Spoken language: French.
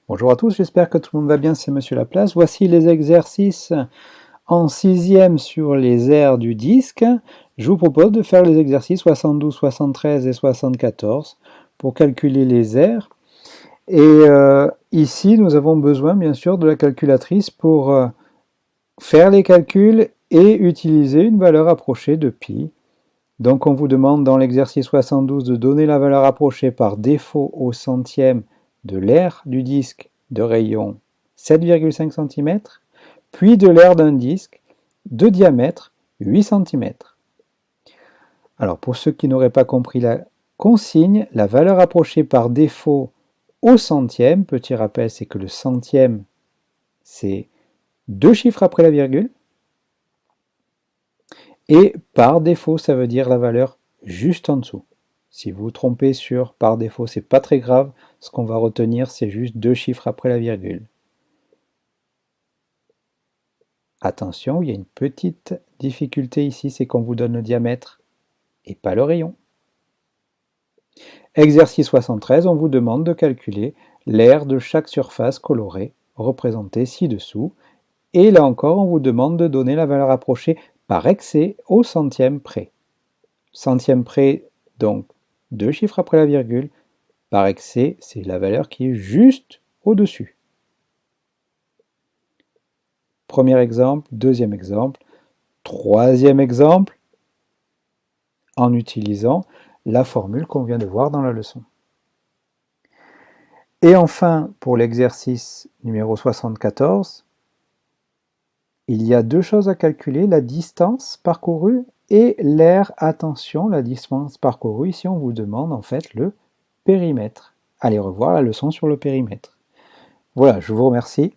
Bonjour à tous, j'espère que tout le monde va bien, c'est Monsieur Laplace. Voici les exercices en sixième sur les aires du disque. Je vous propose de faire les exercices 72, 73 et 74 pour calculer les aires. Et ici, nous avons besoin bien sûr de la calculatrice pour faire les calculs et utiliser une valeur approchée de pi. Donc on vous demande dans l'exercice 72 de donner la valeur approchée par défaut au centième de l'aire du disque de rayon 7,5 cm, puis de l'aire d'un disque de diamètre 8 cm. Alors pour ceux qui n'auraient pas compris la consigne, la valeur approchée par défaut au centième, petit rappel, c'est que le centième, c'est deux chiffres après la virgule, et par défaut, ça veut dire la valeur juste en dessous. Si vous vous trompez sur par défaut, c'est pas très grave. Ce qu'on va retenir, c'est juste deux chiffres après la virgule. Attention, il y a une petite difficulté ici, c'est qu'on vous donne le diamètre et pas le rayon. Exercice 73, on vous demande de calculer l'aire de chaque surface colorée, représentée ci-dessous. Et là encore, on vous demande de donner la valeur approchée par excès au centième près. Centième près, donc deux chiffres après la virgule. Par excès, c'est la valeur qui est juste au-dessus. Premier exemple, deuxième exemple, troisième exemple, en utilisant la formule qu'on vient de voir dans la leçon. Et enfin, pour l'exercice numéro 74, il y a deux choses à calculer, la distance parcourue et l'aire. Attention, la distance parcourue, ici on vous demande en fait le périmètre. Allez revoir la leçon sur le périmètre. Voilà, je vous remercie.